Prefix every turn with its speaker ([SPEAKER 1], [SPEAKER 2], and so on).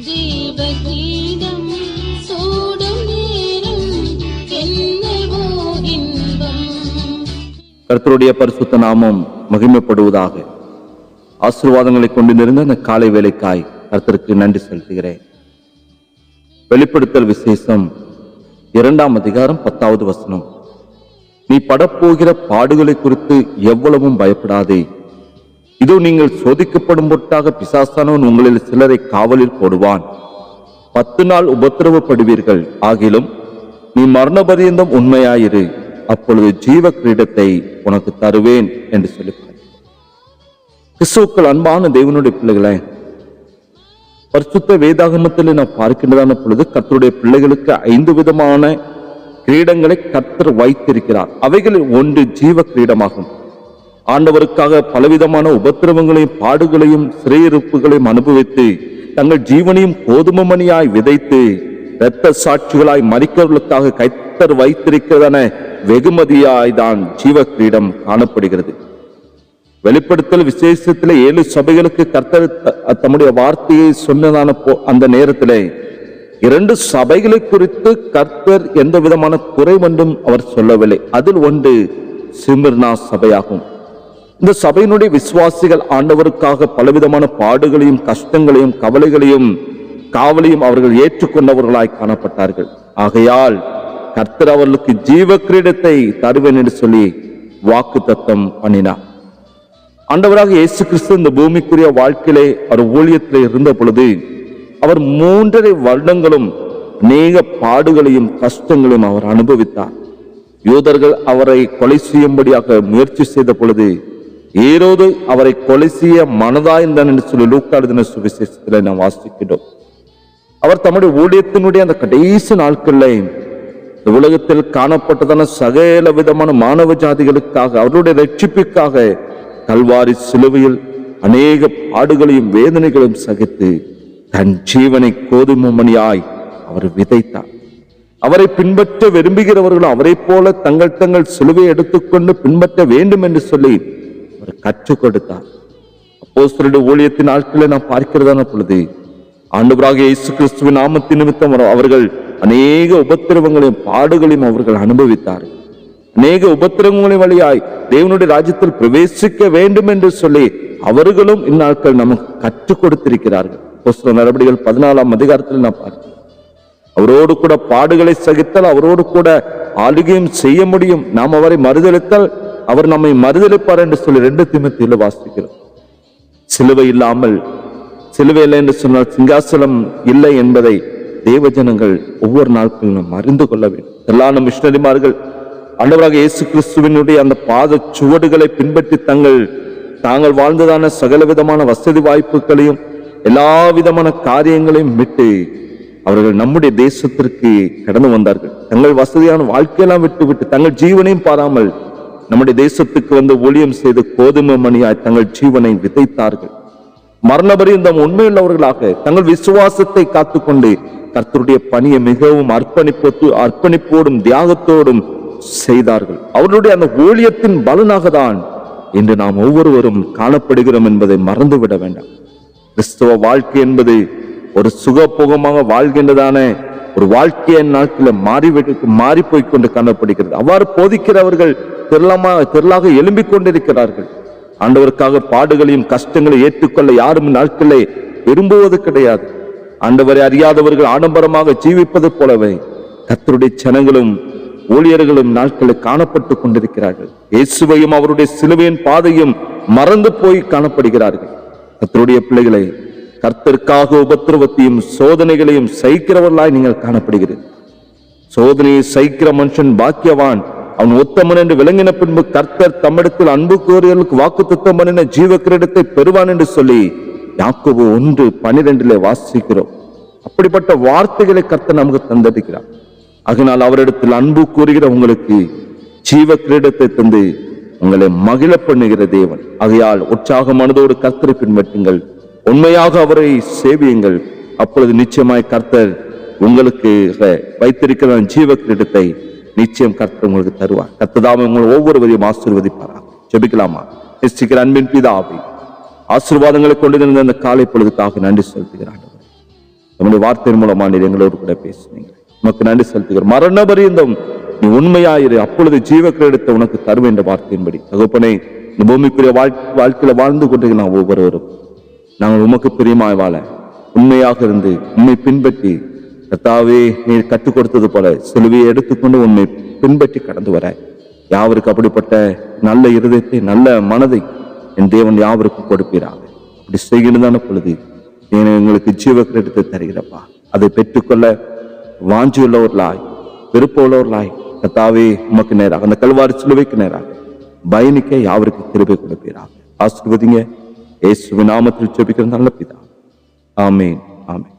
[SPEAKER 1] ஜீவகீதம் சூடும் நேரம் என்னவோ இன்பம்.
[SPEAKER 2] கர்த்தருடைய பரிசுத்த நாமம் மகிமைப்படுவதாக. ஆசீர்வாதங்களை கொண்டு நிறைந்த அந்த காலை வேளைக்காய் கர்த்தருக்கு நன்றி செலுத்துகிறேன். வெளிப்படுத்தல் விசேஷம் 2ஆம் அதிகாரம் 10வது வசனம். நீ படப்போகிற பாடுகளை குறித்து எவ்வளவும் பயப்படாதே. இதோ நீங்கள் சோதிக்கப்படும் பொருட்டாக பிசாசானவன் உங்களில் சிலரை காவலில் போடுவான். 10 நாள் உபத்திரவப்படுவீர்கள். ஆகிலும் நீ மரண பரியந்தம் உண்மையாயிரு, அப்பொழுது ஜீவ கிரீடத்தை உனக்கு தருவேன் என்று சொல்லி கிறிஸ்துவுக்குள் அன்பான தேவனுடைய பிள்ளைகளை, பரிசுத்த வேதாகமத்தில் நாம் பார்க்கின்றதான பொழுது கர்த்தருடைய பிள்ளைகளுக்கு 5 விதமான கிரீடங்களை கர்த்தர் வைத்திருக்கிறார். அவைகளில் ஒன்று ஜீவ கிரீடமாகும். ஆண்டவருக்காக பலவிதமான உபத்திரவங்களையும் பாடுகளையும் சிறையிருப்புகளையும் அனுபவித்து தங்கள் ஜீவனையும் கோதுமை மணியாய் விதைத்து இரத்த சாட்சிகளாய் மரிக்கிறவர்களுக்காக கர்த்தர் வைத்திருக்கிறதான வெகுமதியாய் தான் ஜீவ கிரீடம் காணப்படுகிறது. வெளிப்படுத்தல் விசேஷத்திலே 7 சபைகளுக்கு கர்த்தர் தம்முடைய வார்த்தையை சொன்னதான அந்த நேரத்திலே 2 சபைகளை குறித்து கர்த்தர் எந்த விதமான குறைவென்றும் அவர் சொல்லவில்லை. அதில் ஒன்று சிமிர்னா சபையாகும். இந்த சபையினுடைய விசுவாசிகள் ஆண்டவருக்காக பலவிதமான பாடுகளையும் கஷ்டங்களையும் கவலைகளையும் காவலையும் அவர்கள் ஏற்றுக்கொண்டவர்களாய் காணப்பட்டார்கள். ஆகையால் கர்த்தர் அவர்களுக்கு ஜீவ கிரீடத்தை தருவேன் என்று சொல்லி வாக்கு தத்தம் பண்ணினார். ஆண்டவராக இயேசு கிறிஸ்து இந்த பூமிக்குரிய வாழ்க்கையிலே அவர் ஊழியத்திலே இருந்த பொழுது அவர் 3.5 வருடங்களும் அநேக பாடுகளையும் கஷ்டங்களையும் அவர் அனுபவித்தார். யூதர்கள் அவரை கொலை செய்யும்படியாக முயற்சி செய்த பொழுது ஏரோது அவரை கொலை செய்ய மனதாயிருந்தான் என்று சொல்லி லூக்கா எழுதின சுவிசேஷத்தில் நாம் வாசிக்கிறோம். அவர் தம்முடைய ஊழியத்தினுடைய அந்த கடைசி நாட்களில் இந்த உலகத்தில் காணப்பட்டதான சகல விதமான மாணவ ஜாதிகளுக்காக அவருடைய ரட்சிப்புக்காக கல்வாரி சிலுவையில் அநேக பாடுகளையும் வேதனைகளையும் சகித்து தன் ஜீவனை கோதுமை மணியாய் அவர் விதைத்தார். அவரை பின்பற்ற விரும்புகிறவர்களும் அவரை போல தங்கள் சிலுவையை எடுத்துக்கொண்டு பின்பற்ற வேண்டும் என்று சொல்லி அவர் கற்றுக் கொடுத்தார். அப்போஸ்தலருடைய ஊழியத்தின் நாட்களில் நாம் பார்க்கிறதான பொழுது ஆண்டவராகிய இயேசு கிறிஸ்துவின் நாமத்தின் நிமித்தம் அவர்கள் அநேக உபத்திரவங்களையும் பாடுகளையும் அவர்கள் அனுபவித்தார்கள். அநேக உபத்திரவங்களின் வழியாய் தேவனுடைய ராஜ்யத்தில் பிரவேசிக்க வேண்டும் என்று சொல்லி அவர்களும் இந்நாட்கள் நமக்கு கற்றுக் கொடுத்திருக்கிறார்கள். அப்போஸ்தலர் நடபடிகள் 14ஆம் அதிகாரத்தில் நாம் பார்க்கிறோம். அவரோடு கூட பாடுகளை சகித்தால் அவரோடு கூட ஆளுகையும் செய்ய முடியும். நாம் அவரை மறுதலித்தால் அவர் நம்மை மறுதலிப்பார் என்று சொல்லி 2 தீமோத்தேயுவில் வாசிக்கிறோம். சிலுவை இல்லை என்று சொன்னால் சிங்காசனம் இல்லை என்பதை தேவஜனங்கள் ஒவ்வொரு நாட்களும் அறிந்து கொள்ள வேண்டும். எல்லா மிஷனரிமார்கள் ஆண்டவராக இயேசு கிறிஸ்துவினுடைய அந்த பாத சுவடுகளை பின்பற்றி தாங்கள் வாழ்ந்ததான சகல விதமான வசதி வாய்ப்புகளையும் எல்லா விதமான காரியங்களையும் விட்டு அவர்கள் நம்முடைய தேசத்திற்கு கடந்து வந்தார்கள். தங்கள் வசதியான வாழ்க்கையெல்லாம் விட்டு தங்கள் ஜீவனையும் பாராமல் நம்முடைய தேசத்துக்கு வந்து ஊழியம் செய்து கோதுமை மணியாய் தங்கள் ஜீவனை விதைத்தார்கள். மரணபரியந்தம் உண்மையுள்ளவர்களாக தங்கள் விசுவாசத்தை காத்துக்கொண்டு கர்த்தருடைய பணியை மிகவும் அர்ப்பணிப்போடும் தியாகத்தோடும் செய்தார்கள். அவர்களுடைய அந்த ஊழியத்தின் பலனாக தான் இன்று நாம் ஒவ்வொருவரும் காணப்படுகிறோம் என்பதை மறந்துவிட வேண்டாம். கிறிஸ்தவ வாழ்க்கை என்பது ஒரு சுகபோகமாக வாழ்கின்றதான ஒரு வாழ்க்கையின் நாட்களில் மாறி போய்கொண்டு காணப்படுகிறது. அவ்வாறு போதிக்கிறவர்கள் திரளாக எழும்பிக் கொண்டிருக்கிறார்கள். ஆண்டவருக்காக பாடுகளையும் கஷ்டங்களை ஏற்றுக்கொள்ள யாரும் நாட்களே விரும்புவது கிடையாது. ஆண்டவரை அறியாதவர்கள் ஆடம்பரமாக ஜீவிப்பது போலவே கர்த்தருடைய ஜனங்களும் ஊழியர்களும் நாட்களில் காணப்பட்டு கொண்டிருக்கிறார்கள். இயேசுவையும் அவருடைய சிலுவையின் பாதையும் மறந்து போய் காணப்படுகிறார்கள். கர்த்தருடைய பிள்ளைகளை, கர்த்தருக்காக உபத்திரவத்தையும் சோதனைகளையும் சகிக்கிறவர்களாய் நீங்கள் காணப்படுகிறது. சோதனையை சகிக்கிற மனுஷன் பாக்கியவான், அவன் உத்தமன் என்று விளங்கின பின்பு கர்த்தர் தம்மிடத்தில் அன்பு கோரியர்களுக்கு வாக்குத்தத்தம் பண்ணின ஜீவ கிரீடத்தை பெறுவான் என்று சொல்லி யாக்கோபு 1:12 வாசிக்கிறோம். அப்படிப்பட்ட வார்த்தைகளை கர்த்தர் நமக்கு தந்திருக்கிறார். அதனால் அவரிடத்தில் அன்பு கூறுகிற உங்களுக்கு ஜீவ கிரீடத்தை தந்து உங்களை மகிழ பண்ணுகிற தேவன். ஆகையால் உற்சாக மனதோடு கர்த்தரை பின்பற்றுங்கள், உண்மையாக அவரை சேவியுங்கள். அப்பொழுது நிச்சயமாய் கர்த்தர் உங்களுக்கு வைத்திருக்கிற ஜீவ கிரீடத்தை நிச்சயம் கர்த்தர் உங்களுக்கு தருவார். கர்த்ததாமே உங்களை ஒவ்வொருவரையும் ஆசீர்வதிப்பாராக. ஜெபிக்கலாமா? நேசிக்கிற அன்பின் பிதாவே, ஆசீர்வாதங்களை கொண்டு இருந்த அந்த காலை பொழுதுக்காக நன்றி செலுத்துகிறார். நம்முடைய வார்த்தையின் மூலமா நீர் எங்களோடு கூட பேசுனீங்க. உனக்கு நன்றி செலுத்துகிறோம். மரண பரியந்தம் நீ உண்மையாயிரு, அப்பொழுது ஜீவ கிரீடத்தை உனக்கு தருவேன் என்ற வார்த்தையின்படி தகப்பனே, இந்த பூமிக்குரிய வாழ்க்கையில வாழ்ந்து கொண்டிருக்கிற நாம் ஒவ்வொருவரும் நாங்கள் உமக்கு பிரியமாய் வாழ உண்மையாக இருந்து உண்மை பின்பற்றி கர்த்தாவே நீர் கற்றுக் கொடுத்தது போல சிலுவையை எடுத்துக்கொண்டு உண்மை பின்பற்றி கடந்து வர யாவருக்கு அப்படிப்பட்ட நல்ல இருதயத்தை நல்ல மனதை என் தேவன் யாவருக்கும் கொடுப்பீராக. அப்படி செய்கிறதான பொழுது எங்களுக்கு ஜீவ கிரீடத்தை தருகிறப்பா, அதை பெற்றுக்கொள்ள வாஞ்சியுள்ளவர்களாய் விருப்பமுள்ளவர்களாய் கர்த்தாவே உமக்கு நேராக அந்த கல்வாரி சிலுவைக்கு நேராக பயணிக்க யாவருக்கு கிருபை கொடுப்பீராக. ஆசீர்வதிங்க. இயேசுவின் நாமத்தில் ஜெபிக்கிற நல்ல பிதா. ஆமென். ஆமென்.